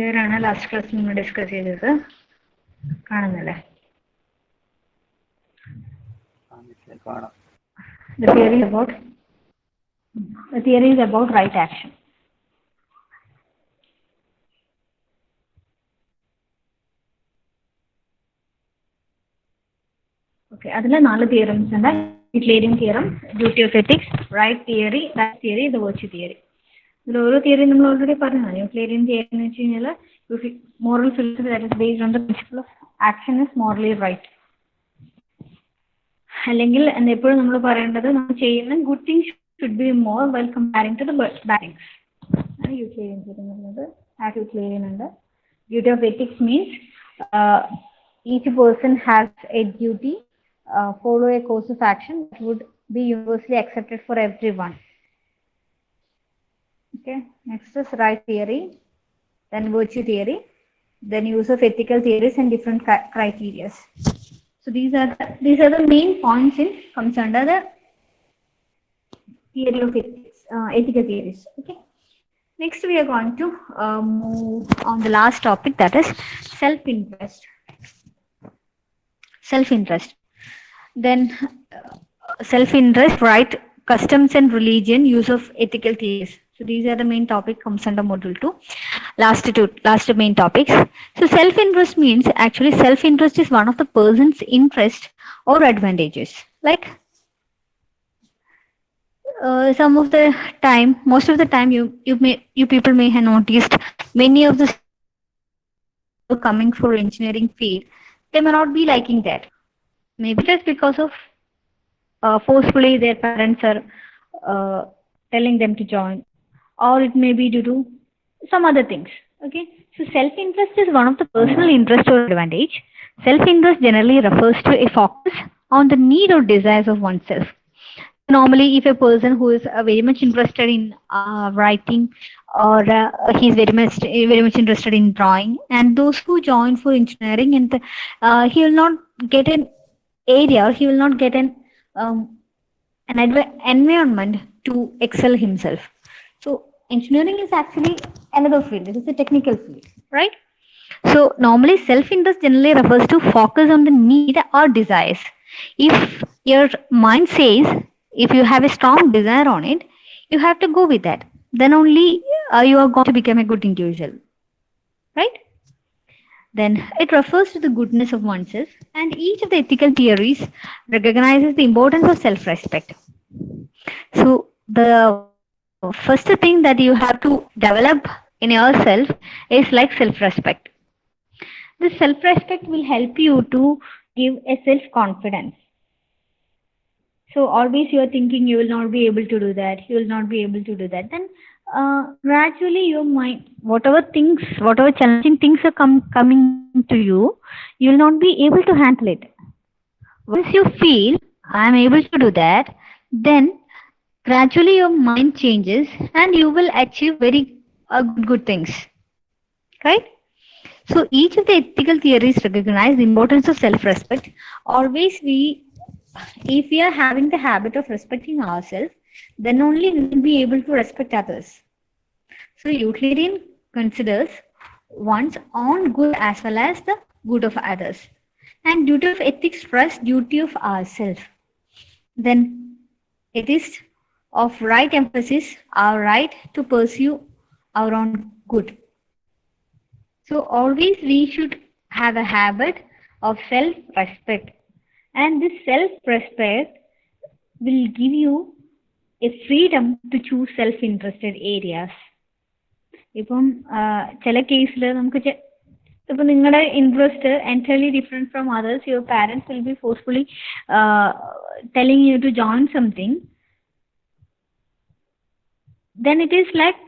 ഇതാണ് ലാസ്റ്റ് ക്ലാസ്സിൽ നമ്മൾ ഡിസ്കസ് ചെയ്തത്. കാണുന്നില്ലേ? The theory is about right action. Okay, അതിലെ 4 theorems ഉണ്ട്. Euclidean theorem, duty of ethics, right theory, the virtue theory. ഇതിൽ ഓരോ തിയറി നമ്മൾ ഓൾറെഡി പറഞ്ഞതാണ്. യൂക്ലിഡിയൻ തിയറി എന്ന് വെച്ച് കഴിഞ്ഞാൽ moral philosophy that is based on the principle of action is morally right. അല്ലെങ്കിൽ എപ്പോഴും നമ്മൾ പറയേണ്ടത് നമ്മൾ ചെയ്യുന്ന good things should be more while comparing to the bad things. ആണ് യൂക്ലിഡിയൻ തിയറി എന്ന് പറയുന്നത്. യൂക്ലിഡിയൻ ഉണ്ട്. Duty of ethics means each person has a duty, follow a course of action that would be universally accepted for everyone. Okay, next is right theory, then virtue theory, then use of ethical theories and different criteria. So these are the main points in comes under the theory of ethics, ethical theories. Okay, next we are going to move on the last topic, that is self-interest. Then self-interest, right, customs and religion, use of ethical theories. So these are the main topic comes under module 2. Last main topics. So self-interest means actually self-interest is one of the person's interest or advantages. Like most of the time you people may have noticed many of the coming for engineering field, they may not be liking that. Maybe just because of forcefully their parents are telling them to join, or it may be due to some other things. Okay, so self-interest is one of the personal interest or advantage. Self-interest generally refers to a focus on the need or desires of oneself. Normally, if a person who is very much interested in writing, or he is very much interested in drawing, and those who join for engineering, and he will not get an area, or he will not get an environment to excel himself. So engineering is actually another field. It is a technical field, right? So normally self-interest generally refers to focus on the need or desires. If your mind says, if you have a strong desire on it, you have to go with that. Then only you are going to become a good individual, right? Then it refers to the goodness of oneself, and each of the ethical theories recognizes the importance of self-respect. So the first thing that you have to develop in yourself is like self-respect. This self-respect will help you to give a self-confidence. So always you are thinking you will not be able to do that, you will not be able to do that. Then gradually your mind, whatever challenging things are coming to you, you will not be able to handle it. Once you feel I am able to do that, then gradually your mind changes and you will achieve very good things, right? So each of the ethical theories recognize the importance of self-respect. Always if we are having the habit of respecting ourselves, then only we will be able to respect others. So Euclidean considers one's own good as well as the good of others. And duty of ethics stress duty of ourselves. Then it is of right emphasis, our right to pursue our own good. So always we should have a habit of self-respect. And this self-respect will give you a freedom to choose self-interested areas. ഇപ്പം ചില കേസിൽ നമുക്ക് ഇപ്പം നിങ്ങളുടെ interest entirely different from others, your parents will be forcefully telling you to join something, then it is like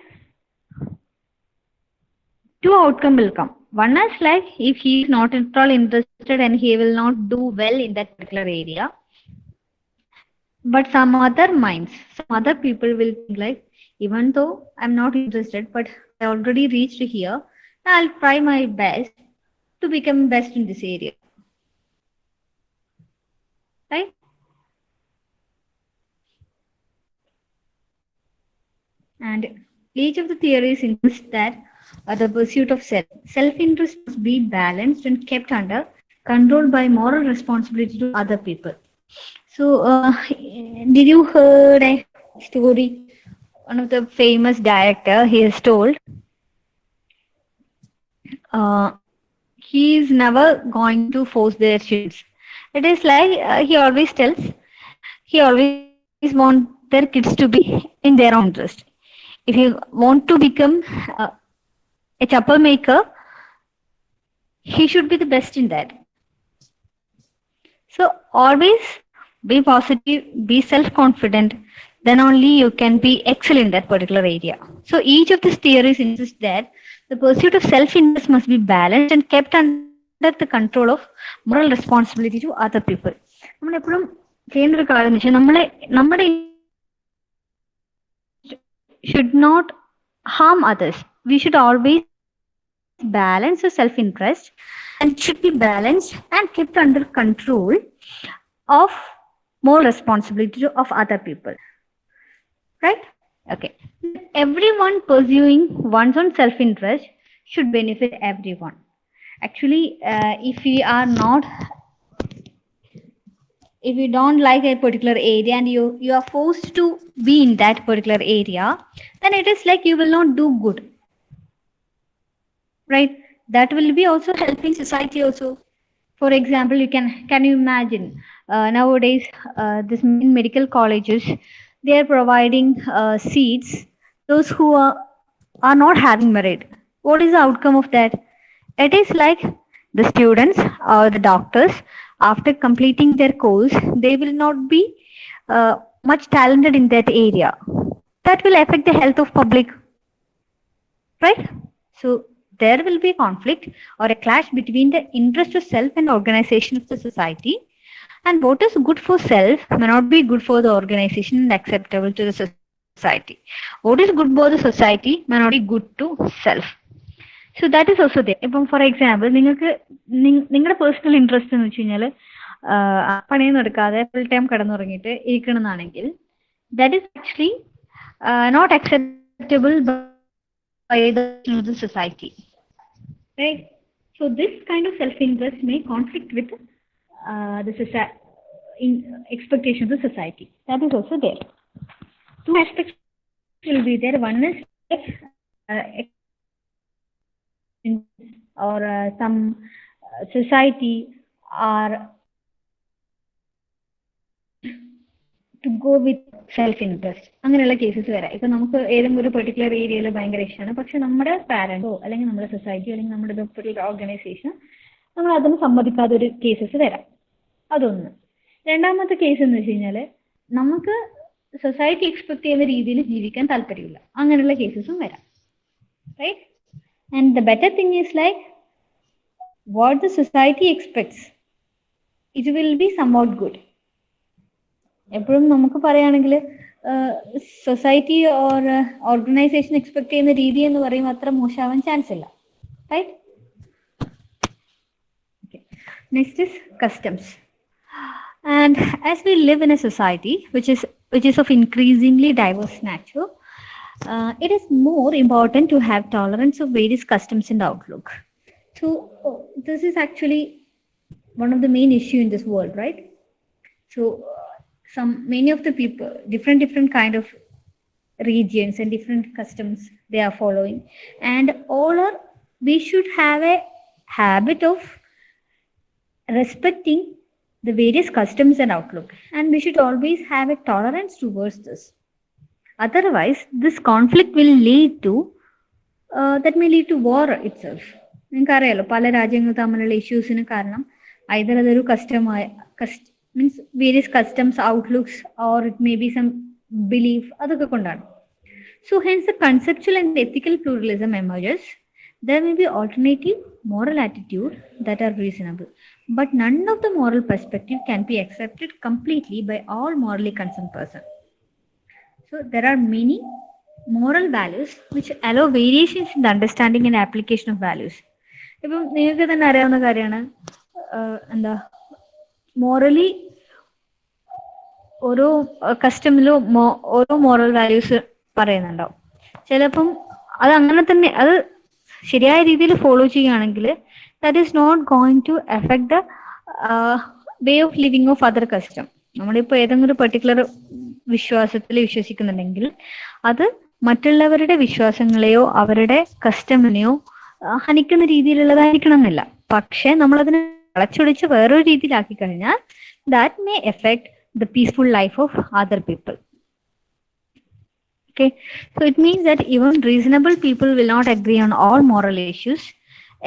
two outcomes will come. One is like if he is not at all interested and he will not do well in that particular area. But some other people will think like, even though I'm not interested, but I already reached here, I'll try my best to become best in this area. Right? And each of the theories insists that the pursuit of self. Self-interest must be balanced and kept under control by moral responsibility to other people. So, did you heard a story? One of the famous director, he has told, uh, he is never going to force their students. It is like he always tells, he always wants their kids to be in their own interest. If you want to become uh, a chapel maker, he should be the best in that. So always be positive, be self-confident, then only you can be excellent in that particular area. So each of these theories insists that the pursuit of self-interest must be balanced and kept under the control of moral responsibility to other people. നമ്മളെപ്പോഴും ചെയ്യുന്ന ഒരു കാര്യം എന്ന് വെച്ചാൽ നമ്മുടെ interest should not harm others. We should always balance the self-interest, and it should be balanced and kept under control of moral responsibility of other people. Right? Okay. Everyone pursuing one's own self-interest should benefit everyone. Actually, if you don't like a particular area and you are forced to be in that particular area, then it is like you will not do good. Right? That will be also helping society also. For example, can you imagine nowadays this in medical colleges they are providing seats those who are not having merit. What is the outcome of that? It is like the students or the doctors, after completing their course, they will not be much talented in that area. That will affect the health of public, right? So there will be a conflict or a clash between the interest of self and organization of the society. And what is good for self may not be good for the organization and acceptable to the society. What is good for the society may not be good to self. So that is also there. ഇപ്പം for example നിങ്ങൾക്ക് നിങ്ങളുടെ personal interest എന്ന് വെച്ച് കഴിഞ്ഞാൽ പണിയൊന്നും എടുക്കാതെ full time കിടന്നുറങ്ങിയിട്ട് ഇരിക്കണമെന്നാണെങ്കിൽ that is actually not acceptable by the society, right? So this kind of self-interest may conflict with the expectations of the society. That is also there. Two aspects will be there. One is or some society are to go with self-interest അങ്ങനെയുള്ള cases വരാം. ഇപ്പൊ നമുക്ക് ഏതെങ്കിലും ഒരു particular ഏരിയയിൽ ഭയങ്കര ഇഷ്ടമാണ്, പക്ഷെ നമ്മുടെ പാരന്റോ അല്ലെങ്കിൽ നമ്മുടെ സൊസൈറ്റിയോ അല്ലെങ്കിൽ നമ്മുടെ പെർട്ടിക്കുലർ ഓർഗനൈസേഷൻ നമ്മൾ അതിന് സമ്മതിക്കാത്ത ഒരു കേസസ് വരാം. അതൊന്ന്. രണ്ടാമത്തെ കേസ് എന്ന് വെച്ച് കഴിഞ്ഞാൽ നമുക്ക് സൊസൈറ്റി എക്സ്പെക്ട് ചെയ്യുന്ന രീതിയിൽ ജീവിക്കാൻ താല്പര്യമില്ല, അങ്ങനെയുള്ള കേസസും വരാം. Right? And the better thing is like what the society expects it will be somewhat good. എപ്പോഴും നമുക്ക് പറയുകയാണെങ്കിൽ സൊസൈറ്റി ഓർ ഓർഗനൈസേഷൻ എക്സ്പെക്ട് ചെയ്യുന്ന രീതി എന്ന് പറയുമ്പോൾ അത്ര മോശമാവാൻ ചാൻസ് ഇല്ല. Right? Next is customs. And as we live in a society which is of increasingly diverse nature, it is more important to have tolerance of various customs and outlook. So this is actually one of the main issue in this world, right? So many of the people, different kind of regions and different customs they are following, and we should have a habit of respecting the various customs and outlook, and we should always have a tolerance towards this. Otherwise this conflict will lead to that may lead to war itself. നിങ്ങൾക്കറിയാലോ പല രാജ്യങ്ങൾ തമ്മിലുള്ള ഇഷ്യൂസിന് കാരണം either അതൊരു means various customs, outlooks, or it may be some belief അതൊക്കെ കൊണ്ടാണ്. So hence the conceptual and ethical pluralism emerges. There may be alternative moral attitude that are reasonable, but none of the moral perspective can be accepted completely by all morally concerned person. So there are many moral values which allow variations in the understanding and application of values. ഇപ്പം നിങ്ങൾക്ക് തന്നെ അറിയാവുന്ന കാര്യമാണ്, എന്താ morally ഓരോ കസ്റ്റമിലും ഓരോ moral values പറയുന്നുണ്ടാവും. ചിലപ്പം അത് അങ്ങനെ തന്നെ അത് ശരിയായ രീതിയിൽ ഫോളോ ചെയ്യുകയാണെങ്കിൽ that is not going to affect the way of living of other custom. നമ്മളിപ്പോൾ ഏതെങ്കിലും ഒരു പെർട്ടിക്കുലർ വിശ്വാസത്തിൽ വിശ്വസിക്കുന്നുണ്ടെങ്കിൽ അത് മറ്റുള്ളവരുടെ വിശ്വാസങ്ങളെയോ അവരുടെ കസ്റ്റമിനെയോ ഹനിക്കുന്ന രീതിയിലുള്ളതായിരിക്കണം എന്നില്ല. പക്ഷെ നമ്മളതിനെ വളച്ചൊടിച്ച് വേറൊരു രീതിയിലാക്കി കഴിഞ്ഞാൽ that may effect the peaceful life of other people. Okay, so it means that even reasonable people will not agree on all moral issues.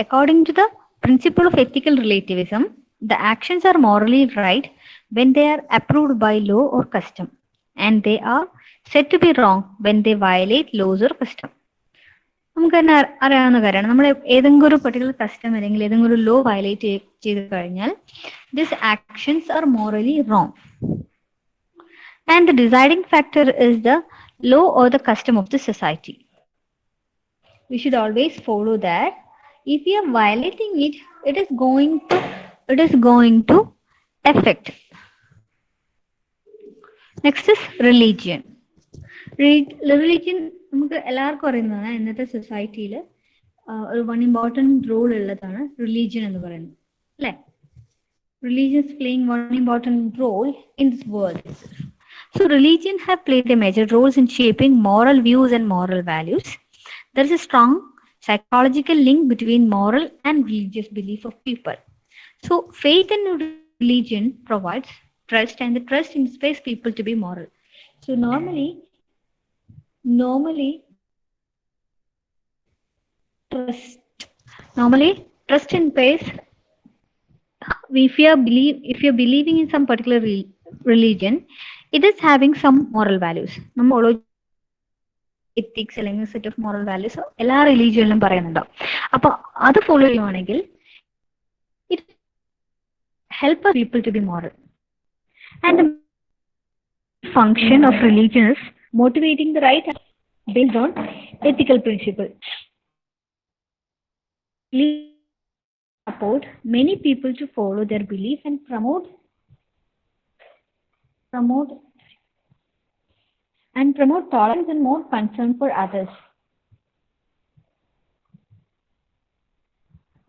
According to the principle of ethical relativism, the actions are morally right when they are approved by law or custom, and they are said to be wrong when they violate laws or custom. നമുക്ക് തന്നെ അറിയാവുന്ന കാര്യമാണ്, നമ്മൾ ഏതെങ്കിലും ഒരു particular custom അല്ലെങ്കിൽ ഏതെങ്കിലും ഒരു ലോ വയലേറ്റ് ചെയ്ത് കഴിഞ്ഞാൽ this actions are morally wrong. And the deciding factor is the law or the custom of the society. We should always follow that. If we are violating it, it is going to affect. Next is religion. Religion നമുക്ക് എല്ലാവർക്കും അറിയുന്നതാണ് ഇന്നത്തെ സൊസൈറ്റിയിൽ ഒരു one important role ഉള്ളതാണ് religion എന്ന് പറയുന്നത്, അല്ലേ? Religion is playing one important role in this world. So religion have played a major role in shaping moral views and moral values. There is a strong psychological link between moral and religious belief of people. So faith in religion provides trust, and the trust inspires people to be moral. So normally trust inspires. If you're believing in some particular religion, it is having some moral values. നമ്മൾ ethics അല്ലെങ്കിൽ set of moral values എല്ലാ റിലീജിയനിലും പറയുന്നുണ്ടാവും. അപ്പൊ അത് follow ചെയ്യുവാണെങ്കിൽ it help people to be moral. And function of religion is motivating the right based on ethical principles. Support many people to follow their belief and promote tolerance and more concern for others.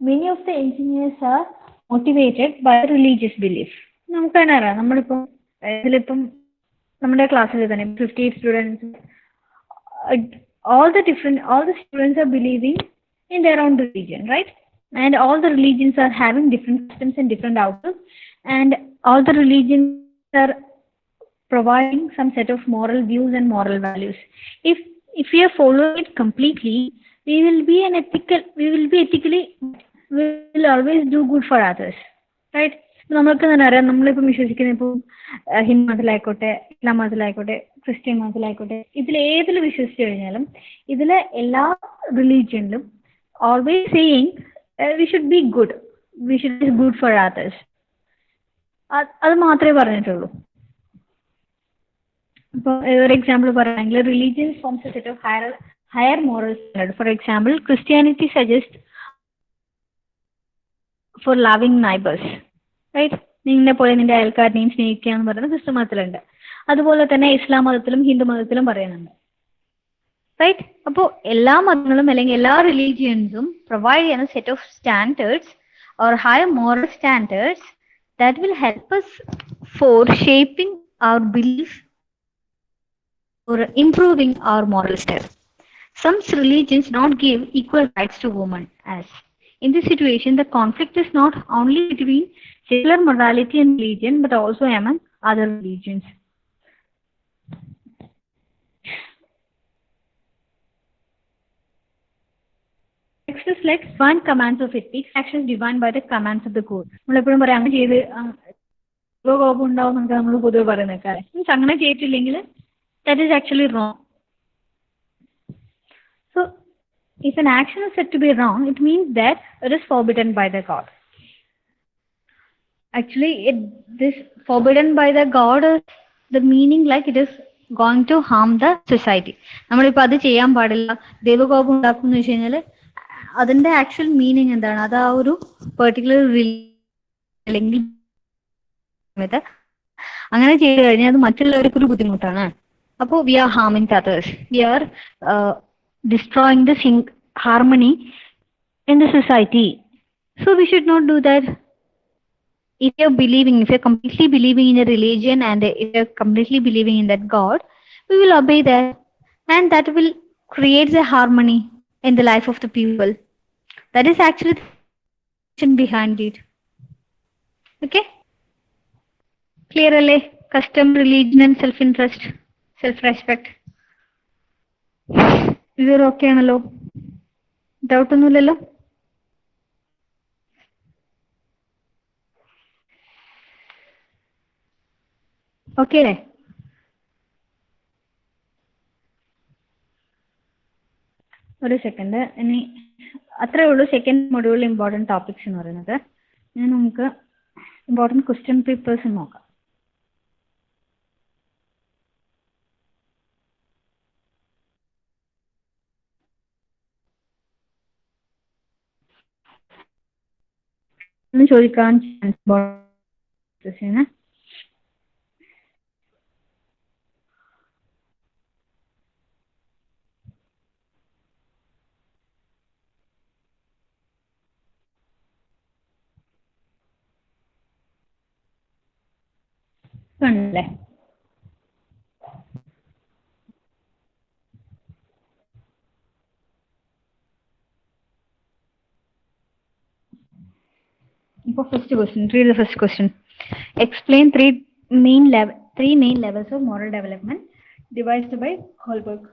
Many of the engineers are motivated by religious belief. നമുക്കറിയാം, നമ്മളിപ്പം നമ്മുടെ ക്ലാസ്സിൽ തന്നെ 50 students, all the students are believing in their own religion, right? And all the religions are having different customs and different outlooks, and all the religions are providing some set of moral views and moral values. If we are following it completely, we will be ethically, we will always do good for others, right? നമ്മൾക്ക് തന്നെ അറിയാം, നമ്മളിപ്പം വിശ്വസിക്കുന്ന ഇപ്പം ഹിന്ദു മതത്തിലായിക്കോട്ടെ, ഇസ്ലാം മതത്തിലായിക്കോട്ടെ, Christian മതത്തിലായിക്കോട്ടെ, ഇതിൽ വിശ്വസിച്ചു കഴിഞ്ഞാലും ഇതിലെ എല്ലാ റിലീജിയനിലും always saying we should be good for others. അത് മാത്രമേ പറഞ്ഞിട്ടുള്ളൂ. ഇപ്പോൾ ഒരു എക്സാമ്പിൾ പറയുകയാണെങ്കിൽ religion forms A set of higher moral standard. For example, Christianity suggests for loving neighbors, right? നിന്നെ പോലെ നിന്റെ അയൽക്കാരനെയും സ്നേഹിക്കുക എന്ന് പറയുന്നത് ക്രിസ്തു മതത്തിലുണ്ട്. അതുപോലെ തന്നെ ഇസ്ലാം മതത്തിലും ഹിന്ദു മതത്തിലും പറയുന്നുണ്ട്, റൈറ്റ്? അപ്പോൾ എല്ലാ മതങ്ങളും അല്ലെങ്കിൽ എല്ലാ റിലീജിയൻസും പ്രൊവൈഡ് ചെയ്യുന്ന set of standards or higher moral standards that will help us for shaping our belief or improving our moral style. Some religions not give equal rights to women. As in this situation, the conflict is not only between secular morality and religion, but also among other religions. Next is like divine commands of ethics, actions defined by the commands of the code. നമ്മളെപ്പോഴും പറയാം അങ്ങനെ ചെയ്ത് കോപം ഉണ്ടാവും എന്നൊക്കെ നമ്മൾ പൊതുവെ പറയുന്ന കാര്യം. മീൻസ് അങ്ങനെ ചെയ്തിട്ടില്ലെങ്കിൽ that is actually wrong. So if an action is said to be wrong, it means that it is forbidden by the God. Actually, this forbidden by the God is the meaning like it is going to harm the society. നമ്മളിപ്പോൾ അത് ചെയ്യാൻ പാടില്ല, ദൈവകോപം ഉണ്ടാക്കും എന്ന് വെച്ച് കഴിഞ്ഞാൽ അതിന്റെ actual meaning എന്താണ്? അത് ആ ഒരു പെർട്ടിക്കുലർ അല്ലെങ്കിൽ അങ്ങനെ ചെയ്തു കഴിഞ്ഞാൽ അത് മറ്റുള്ളവർക്ക് ഒരു ബുദ്ധിമുട്ടാണ്. അപ്പോൾ we are harming others, we are destroying the harmony in the society. So we should not do that. If you're believing, if you're completely believing in a religion and if you're completely believing in that God, we will obey that, and that will create a harmony in the life of the people. That is actually the intention behind it. Okay? Clear alle? Custom, religion, and self-interest, self-respect. ഇതൊരു okay ആണല്ലോ? Doubt ഒന്നുമില്ലല്ലോ? Okay അല്ലേ? ഒരു second, ഇനി അത്രേ ഉള്ളൂ second മൊഡ്യൂളിൽ important topics എന്ന് പറയുന്നത്. ഇനി നമുക്ക് ഇമ്പോർട്ടൻറ്റ് ക്വസ്റ്റ്യൻ പേപ്പേഴ്സ് നോക്കാം. ചോദിക്കാൻ ചാൻസ് ല്ലേ? First question, read the first question. Explain three main levels of moral development devised by Kohlberg.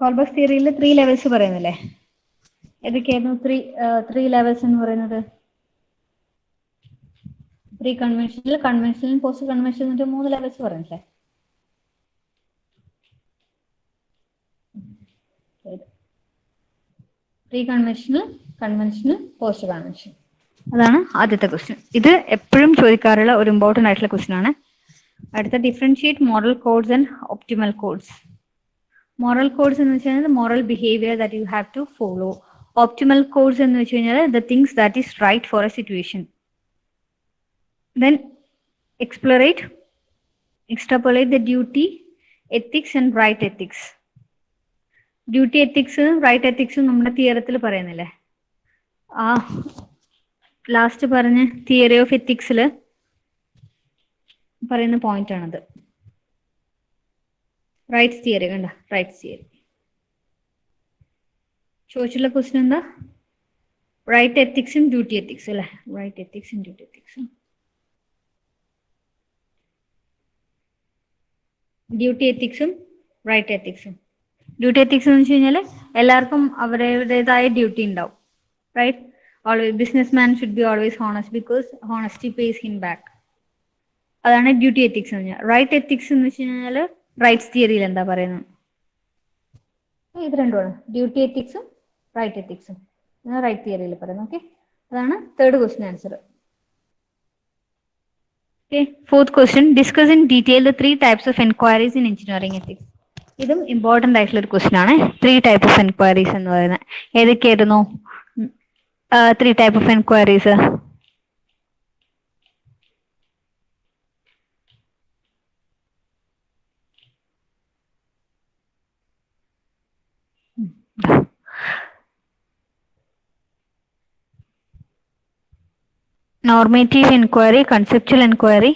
Kohlberg's theory il 3 levels പറയുന്നില്ലേ? ഏതൊക്കെയായിരുന്നു ത്രീ ലെവൽസ് എന്ന് പറയുന്നത്? Pre conventional, conventional, post conventional എന്നിട്ട് 3 levels പറയുന്നില്ലേ? Pre conventional, conventional, post conventional. അതാണ് ആദ്യത്തെ question. ഇത് എപ്പോഴും ചോദിക്കാറുള്ള ഒരു ഇമ്പോർട്ടൻ്റ് ആയിട്ടുള്ള ക്വസ്റ്റ്യൻ ആണ്. അടുത്ത differentiate moral codes and optimal codes. Moral codes എന്ന് വെച്ച് കഴിഞ്ഞാൽ moral behaviour that you have to follow. Optimal codes എന്ന് വെച്ച് കഴിഞ്ഞാൽ the things that is right for a situation. Then extrapolate the duty, ethics and right ethics. Duty ethics right എത്തിക്സും നമ്മുടെ തിയറത്തിൽ പറയുന്നില്ലേ? ആ ലാസ്റ്റ് പറഞ്ഞ തിയറി ഓഫ് എത്തിക്സിൽ പറയുന്ന പോയിന്റ് ആണത്. റൈറ്റ്സ് തിയറി കണ്ട, റൈറ്റ്സ് തിയറി ചോദിച്ചുള്ള ക്വസ്റ്റ്യൻ എന്താ? റൈറ്റ് എത്തിക്സും ഡ്യൂട്ടി എത്തിക്സ് അല്ലേ? റൈറ്റ് എത്തിക്സും ഡ്യൂട്ടി എത്തിക്സും. ഡ്യൂട്ടി എത്തിക്സും റൈറ്റ് എത്തിക്സും. ഡ്യൂട്ടി എത്തിക്സ് എന്ന് വെച്ച് കഴിഞ്ഞാൽ എല്ലാവർക്കും അവരുടേതായ ഡ്യൂട്ടി ഉണ്ടാവും. Right? Always business man should be always honest because honesty pays him back. അതാണ് ഡ്യൂട്ടി എത്തിക്സ് എന്ന് പറഞ്ഞാൽ. റൈറ്റ് എത്തിക്സ് എന്ന് വെച്ച് കഴിഞ്ഞാൽ റൈറ്റ്സ് തിയറിയിൽ എന്താ പറയുന്നത്? ഇത് രണ്ടുമാണ്, ഡ്യൂട്ടി എത്തിക്സും റൈറ്റ് എത്തിക്സും റൈറ്റ് തിയറിയിൽ പറയുന്നത്. ഓക്കെ, അതാണ് third question answer. Okay, fourth question, discuss in detail the 3 types of enquiries in engineering ethics. ഇതും ഇമ്പോർട്ടൻ്റ് ആയിട്ടുള്ള ഒരു ക്വസ്റ്റ്യൻ ആണ്. 3 type of enquiries എന്ന് പറയുന്നത് ഏതൊക്കെയായിരുന്നു? 3 type of enquiries. Normative enquiry, conceptual enquiry,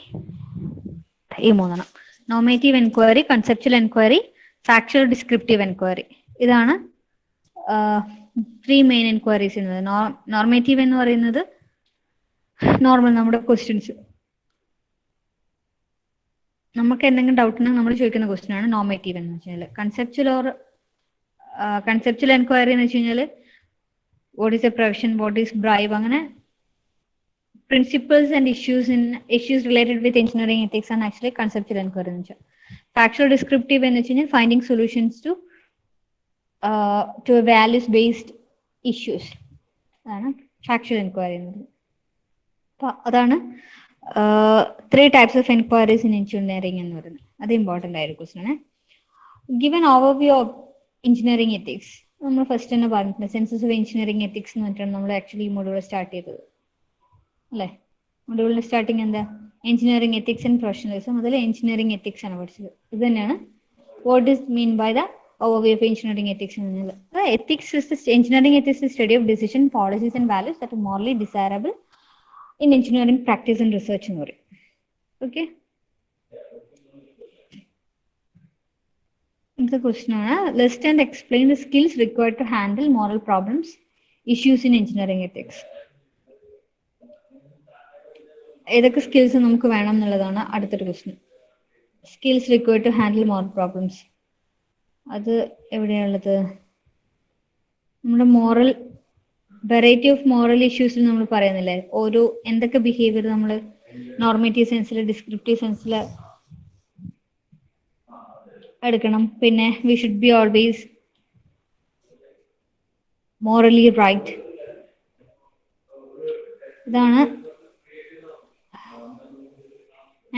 ഈ മൂന്നെണ്ണം. Normative enquiry, conceptual enquiry, factual descriptive enquiry. ഇതാണ് 3 main enquiries എന്നത്. നോർമേറ്റീവ് എന്ന് പറയുന്നത് നോർമൽ നമ്മുടെ ക്വസ്റ്റ്യൻസ്, നമുക്ക് എന്തെങ്കിലും ഡൗട്ട് ഉണ്ടെങ്കിൽ നമ്മൾ ചോദിക്കുന്ന ക്വസ്റ്റ്യൻ ആണ് നോർമേറ്റീവ് എന്ന് വെച്ചാൽ. കൺസെപ്ച്വൽ എൻക്വയറി എന്ന് വെച്ച് കഴിഞ്ഞാൽ what is A profession, what is bribe, അങ്ങനെ principles and issues related with engineering ethics and actually conceptual inquiry. Factual descriptive എന്ന് വെച്ച് കഴിഞ്ഞാൽ finding solutions to values based issues. അതാണ് factual inquiry എന്ന് പറയുന്നത്. അപ്പോൾ അതാണ് 3 types of enquiries in engineering എന്ന് പറയുന്നത്. അത് ഇമ്പോർട്ടൻ്റ് ആയ ഒരു ക്വസ്റ്റ്യൻ ആണ്. Give an overview of engineering ethics. നമ്മൾ ഫസ്റ്റ് തന്നെ പറഞ്ഞിട്ടുണ്ട്, സെൻസസ് ഓഫ് എഞ്ചിനീയറിംഗ് എത്തിക്സ് എന്ന് പറഞ്ഞിട്ടാണ് നമ്മൾ ആക്ച്വലി ഈ മൊഡ്യൂൾ സ്റ്റാർട്ട് ചെയ്തത് അല്ലേ? മൊഡ്യൂളിന്റെ സ്റ്റാർട്ടിങ് എന്താ? Engineering ethics and professionalism. അതിൽ എഞ്ചിനീയറിംഗ് എത്തിക്സ് ആണ് പഠിച്ചത്. ഇത് തന്നെയാണ് what is mean by the overview of engineering ethics. Ethics is the engineering ethics is the study of decision, policies, and values that are morally desirable in engineering practice and research. Okay. The question is, list and explain the skills required to handle moral problems, issues in engineering ethics. ഏതൊക്കെ skills നമുക്ക് വേണം എന്നുള്ളതാണ് അടുത്തൊരു question. Skills required to handle moral problems, അത് എവിടെയാണുള്ളത്? നമ്മുടെ moral variety of moral ഇഷ്യൂസിൽ നമ്മൾ പറയുന്നില്ലേ, ഓരോ എന്തൊക്കെ ബിഹേവിയർ നമ്മൾ നോർമേറ്റീവ് സെൻസിൽ ഡിസ്ക്രിപ്റ്റീവ് സെൻസിൽ എടുക്കണം. പിന്നെ we should be always morally right, ഇതാണ്.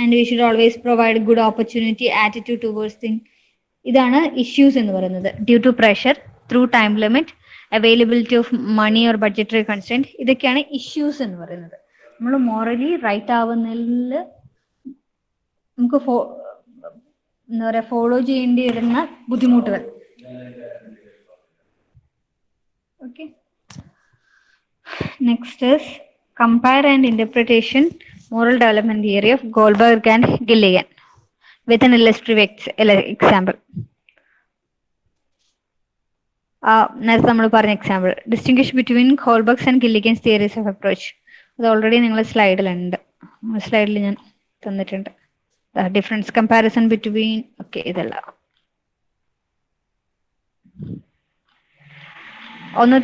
And we should always provide good opportunity attitude towards thing. ഇതാണ് ഇഷ്യൂസ് എന്ന് പറയുന്നത്. Due to pressure, through time limit, availability of money or budgetary constraint, ഇതൊക്കെയാണ് issues എന്ന് പറയുന്നത്. നമ്മൾ മോറലി റൈറ്റ് ആവുന്നതിൽ നമുക്ക് എന്താ പറയുക, ഫോളോ ചെയ്യേണ്ടി വരുന്ന ബുദ്ധിമുട്ടുകൾ. Okay, next is compare and interpretation moral development theory of Goldberg and Gilligan with an illustrative example. നേരത്തെ നമ്മൾ പറഞ്ഞ example, distinguish between Kohlberg's and Gilligan's theories of approach. അത് ഓൾറെഡി നിങ്ങളുടെ സ്ലൈഡിലുണ്ട്, സ്ലൈഡിൽ ഞാൻ തന്നിട്ടുണ്ട്. ഡിഫറൻസ് കമ്പാരിസൺ ബിറ്റ്വീൻ, ഓക്കെ, ഇതല്ല. ഒന്ന്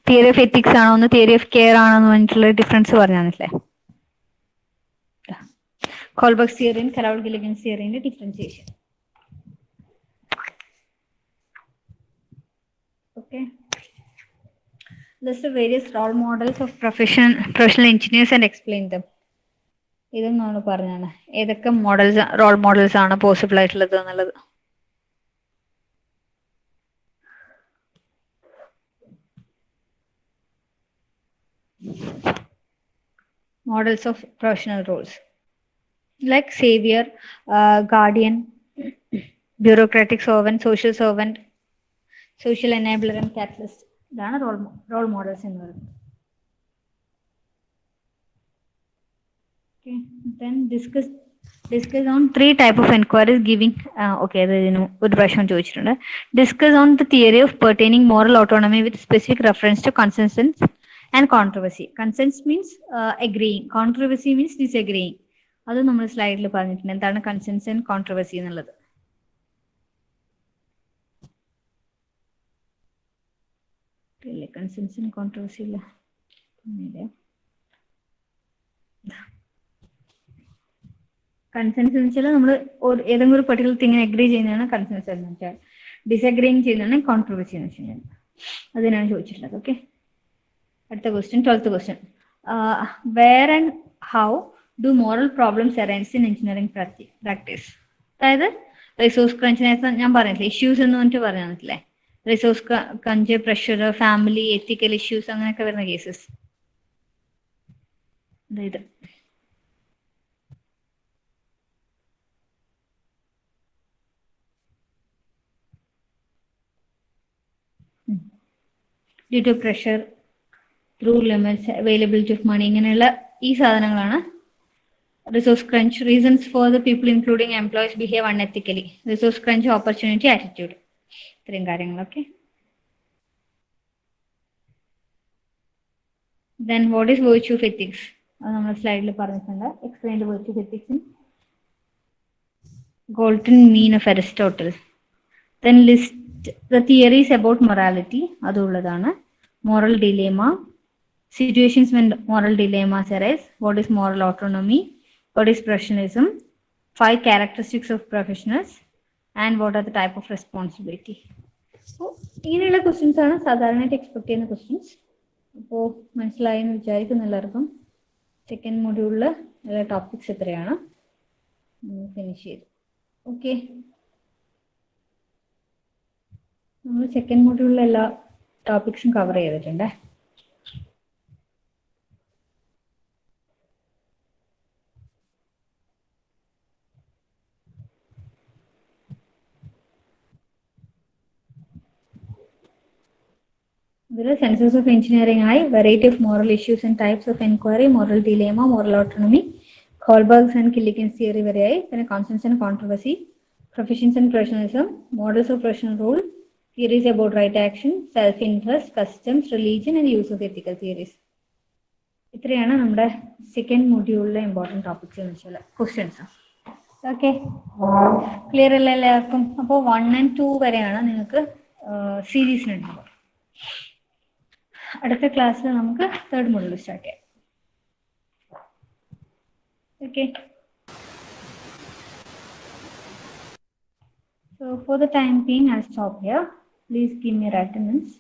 തിയറി ഓഫ് എത്തിക്സ് ആണോ, ഒന്ന് തിയറി ഓഫ് കെയർ ആണോ എന്ന് പറഞ്ഞിട്ടുള്ള ഡിഫറൻസ് പറഞ്ഞാണല്ലേ. കോൾബർഗ്സ് തിയറിയും കരോൾ ഗില്ലിഗൻസ് തിയറിന്റെ ഡിഫറൻസിയേഷൻ. Okay. List the various role models of professional engineers and explain them. ഇതും നമ്മൾ പറഞ്ഞാണ് ഏതൊക്കെ റോൾ മോഡൽസ് ആണ് പോസിബിൾ ആയിട്ടുള്ളത് എന്നുള്ളത്. Models of professional roles like savior, guardian, bureaucratic servant, social enabler and catalyst. ഇതാണ് റോൾ മോഡൽസ് എന്ന് പറയുന്നത്. Okay, then discuss on 3 type of inquiries giving okay, അതിന് ഒരു പ്രാവശ്യം ചോദിച്ചിട്ടുണ്ട്. Discuss on the theory of pertaining moral autonomy with specific reference to consensus and controversy. Consensus means agreeing, controversy means disagreeing. അത് നമ്മൾ സ്ലൈഡിൽ പറഞ്ഞിട്ടുണ്ട്, എന്താണ് കൺസെൻസസ് ആൻഡ് കോൺട്രവേഴ്സി എന്നുള്ളത്. കൺസെൻസസ് ആൻഡ് കോൺട്രവേഴ്സി ഇല്ല. കൺസെൻസസ് എന്ന് വെച്ചാൽ നമ്മൾ ഏതെങ്കിലും ഒരു പെർട്ടിക്കുലർ തിങ്ങിനെ അഗ്രി ചെയ്യുന്നതാണ് കൺസെൻസസ് എന്ന് വെച്ചാൽ, ഡിസഗ്രിങ് ചെയ്യുന്നതാണ് കോൺട്രവേഴ്സി എന്ന് വെച്ചാൽ. അതിനാണ് ചോദിച്ചിട്ടുള്ളത്. ഓക്കെ, അടുത്ത question, 12th question. Where and how do moral problems arise in engineering practice? അതായത് റിസോഴ്സ് ക്രഞ്ചിനെ ഞാൻ പറഞ്ഞിട്ടില്ലേ, ഇഷ്യൂസ് എന്ന് പറഞ്ഞിട്ട് പറഞ്ഞിട്ടില്ലേ, resource crunch, pressure, family, ethical issues, അങ്ങനെയൊക്കെ വരുന്ന കേസസ്. അതായത് due to pressure, through limits, availability of money, ഇങ്ങനെയുള്ള ഈ സാധനങ്ങളാണ് resource crunch. Reasons for the people including employees behave unethically, resource crunch, opportunity, attitude, ഇത്രയും കാര്യങ്ങളൊക്കെ. Then what is virtue of ethics? അത് നമ്മൾ സ്ലൈഡിൽ പറഞ്ഞിട്ടുണ്ട്. Explain the virtue of ethics in Golden Mean of Aristotle. Then list the theories about morality. അതുള്ളതാണ്. Moral dilemma, situations when moral dilemmas arise, what is moral autonomy, what is professionalism, 5 characteristics of professionals, and what are the type of responsibility. So ഇങ്ങനെയുള്ള questions ആണ് സാധാരണയായിട്ട് expect ചെയ്യുന്ന questions. അപ്പോൾ മനസ്സിലായെന്ന് വിചാരിക്കുന്ന എല്ലാവർക്കും. Second മൊഡ്യൂളിൽ എല്ലാ ടോപ്പിക്സ് എത്രയാണ് ഫിനിഷ് ചെയ്തു. ഓക്കെ, നമ്മൾ സെക്കൻഡ് മൊഡ്യൂളിൽ എല്ലാ ടോപ്പിക്സും കവർ ചെയ്തിട്ടുണ്ട്. ഇതിൽ സെൻസസ് ഓഫ് എഞ്ചിനീയറിംഗ് ആയി variety of moral issues and types of inquiry, moral dilemma, moral autonomy, Kohlberg's and Gilligan's theory വരെയായി. പിന്നെ consensus and controversy, professions and professionalism, models of professional rule, theories about right action, self interest, customs, religion and use of ethical theories. ഇത്രയാണ് നമ്മുടെ second മൊഡ്യൂളിലെ important topics എന്ന് വെച്ചാൽ questions. Okay, clear അല്ല എല്ലാവർക്കും? അപ്പോൾ 1 and 2 വരെയാണ് നിങ്ങൾക്ക് സീരീസിനുണ്ടാവുക. അടുത്ത ക്ലാസ്സിൽ നമുക്ക് തേർഡ് മൊഡ്യൂൾ സ്റ്റാർട്ട് ചെയ്യാം. Okay, so for the time being I'll stop here. Please give me your attendance.